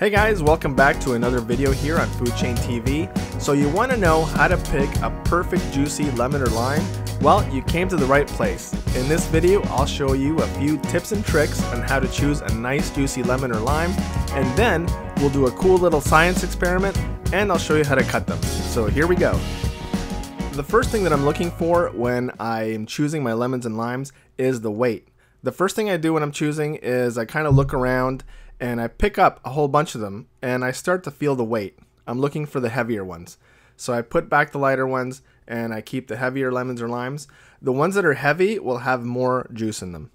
Hey guys, welcome back to another video here on Food Chain TV. So you want to know how to pick a perfect juicy lemon or lime? Well, you came to the right place. In this video, I'll show you a few tips and tricks on how to choose a nice juicy lemon or lime, and then we'll do a cool little science experiment and I'll show you how to cut them. So here we go. The first thing that I'm looking for when I'm choosing my lemons and limes is the weight. The first thing I do when I'm choosing is I kind of look around and I pick up a whole bunch of them and I start to feel the weight. I'm looking for the heavier ones. So I put back the lighter ones and I keep the heavier lemons or limes. The ones that are heavy will have more juice in them.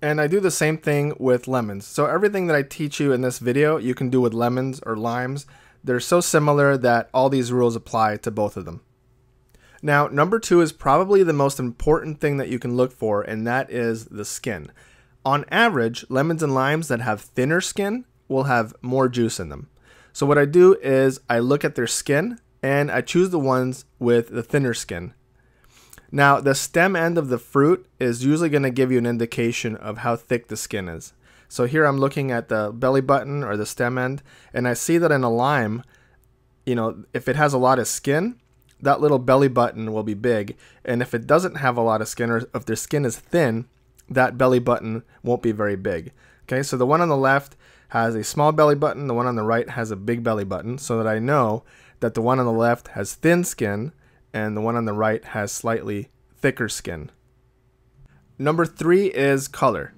And I do the same thing with lemons. So everything that I teach you in this video, you can do with lemons or limes. They're so similar that all these rules apply to both of them. Now, number 2 is probably the most important thing that you can look for, and that is the skin. On average, lemons and limes that have thinner skin will have more juice in them. So what I do is I look at their skin and I choose the ones with the thinner skin. Now, the stem end of the fruit is usually going to give you an indication of how thick the skin is. So here I'm looking at the belly button or the stem end, and I see that in a lime, if it has a lot of skin, that little belly button will be big. And if it doesn't have a lot of skin, or if their skin is thin, that belly button won't be very big. Okay, so the one on the left has a small belly button, the one on the right has a big belly button, so that I know that the one on the left has thin skin and the one on the right has slightly thicker skin. Number 3 is color.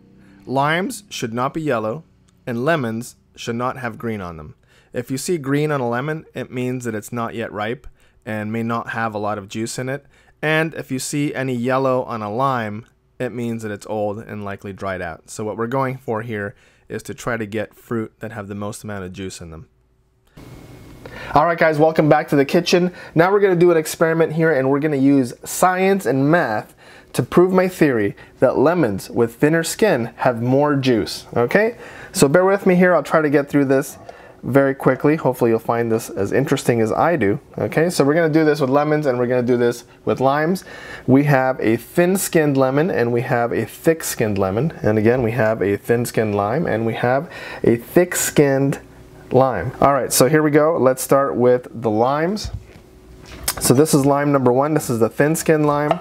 Limes should not be yellow and lemons should not have green on them. If you see green on a lemon, it means that it's not yet ripe and may not have a lot of juice in it. And if you see any yellow on a lime, it means that it's old and likely dried out. So what we're going for here is to try to get fruit that have the most amount of juice in them. Alright guys, welcome back to the kitchen. Now we're going to do an experiment here and we're going to use science and math to prove my theory that lemons with thinner skin have more juice. Okay? So bear with me here, I'll try to get through this very quickly. Hopefully you'll find this as interesting as I do. Okay, so we're going to do this with lemons and we're going to do this with limes. We have a thin-skinned lemon and we have a thick-skinned lemon. And again, we have a thin-skinned lime and we have a thick-skinned lime. All right, so here we go. Let's start with the limes. So this is lime number 1. This is the thin-skinned lime.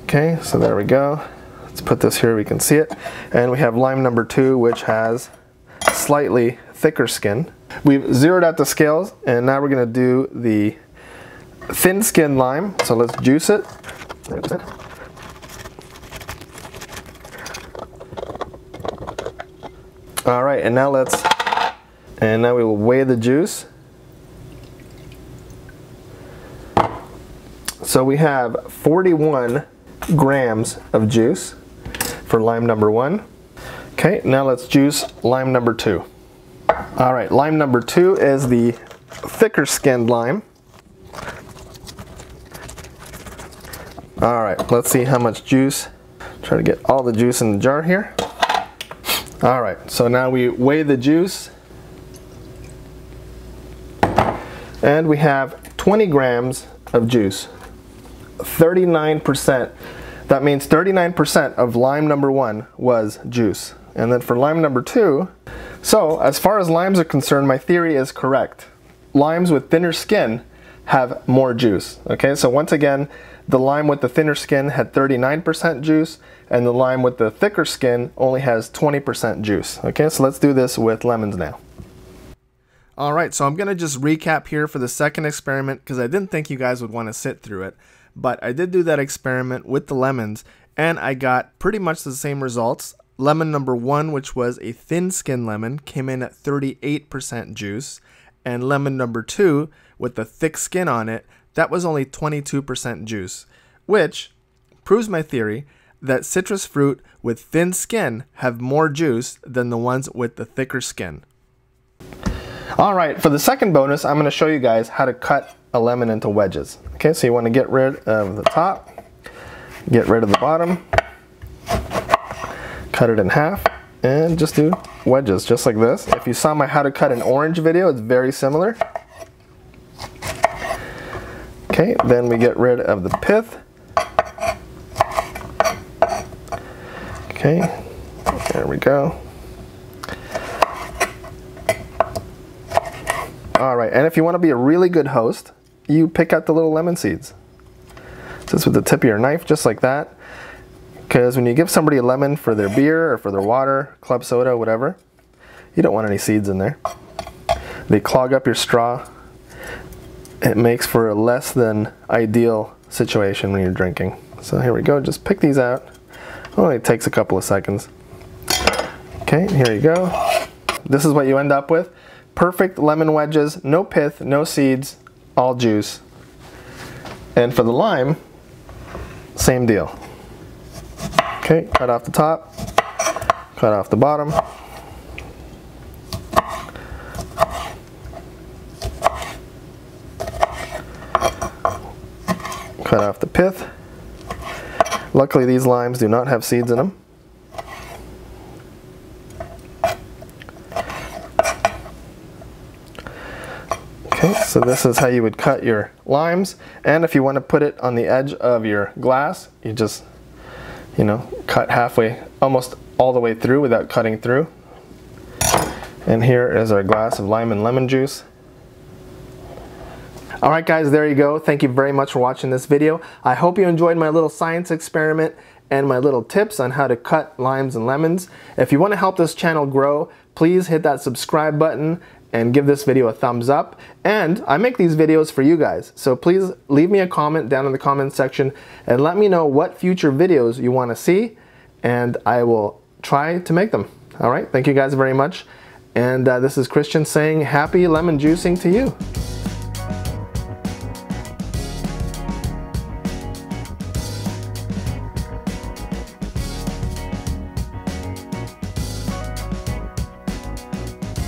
Okay, so there we go. Let's put this here, we can see it. And we have lime number 2, which has slightly thicker skin. We've zeroed out the scales and now we're going to do the thin skinned lime. So let's juice it. All right, and now we will weigh the juice. So we have 41 grams of juice for lime number 1. Okay, now let's juice lime number 2. All right, lime number 2 is the thicker skinned lime. All right, let's see how much juice. Try to get all the juice in the jar here. All right, so now we weigh the juice. And we have 20 grams of juice. 39%. That means 39% of lime number 1 was juice. And then for lime number 2, so as far as limes are concerned, my theory is correct. Limes with thinner skin have more juice. Okay, so once again, the lime with the thinner skin had 39% juice, and the lime with the thicker skin only has 20% juice. Okay, so let's do this with lemons now. Alright, so I'm going to just recap here for the second experiment because I didn't think you guys would want to sit through it. But I did do that experiment with the lemons, and I got pretty much the same results. Lemon number 1, which was a thin-skinned lemon, came in at 38% juice, and lemon number 2, with the thick skin on it, that was only 22% juice, which proves my theory that citrus fruit with thin skin have more juice than the ones with the thicker skin. Alright, for the second bonus, I'm going to show you guys how to cut a lemon into wedges. Okay, so you want to get rid of the top, get rid of the bottom, cut it in half, and just do wedges, just like this. If you saw my how to cut an orange video, it's very similar. Okay, then we get rid of the pith. Okay, there we go. All right, and if you want to be a really good host, you pick out the little lemon seeds. Just with the tip of your knife, just like that. Because when you give somebody a lemon for their beer or for their water, club soda, whatever, you don't want any seeds in there. They clog up your straw. It makes for a less than ideal situation when you're drinking. So here we go, just pick these out. Only takes a couple of seconds. Okay, here you go. This is what you end up with. Perfect lemon wedges, no pith, no seeds, all juice. And for the lime, same deal. Okay, cut off the top, cut off the bottom. Cut off the pith. Luckily these limes do not have seeds in them. Okay, so this is how you would cut your limes. And if you want to put it on the edge of your glass, you just, you know, cut halfway, almost all the way through without cutting through. And here is our glass of lime and lemon juice. Alright guys, there you go. Thank you very much for watching this video. I hope you enjoyed my little science experiment and my little tips on how to cut limes and lemons. If you want to help this channel grow, please hit that subscribe button and give this video a thumbs up. And I make these videos for you guys, so please leave me a comment down in the comment section and let me know what future videos you want to see, and I will try to make them. Alright, thank you guys very much. And this is Christian saying happy lemon juicing to you.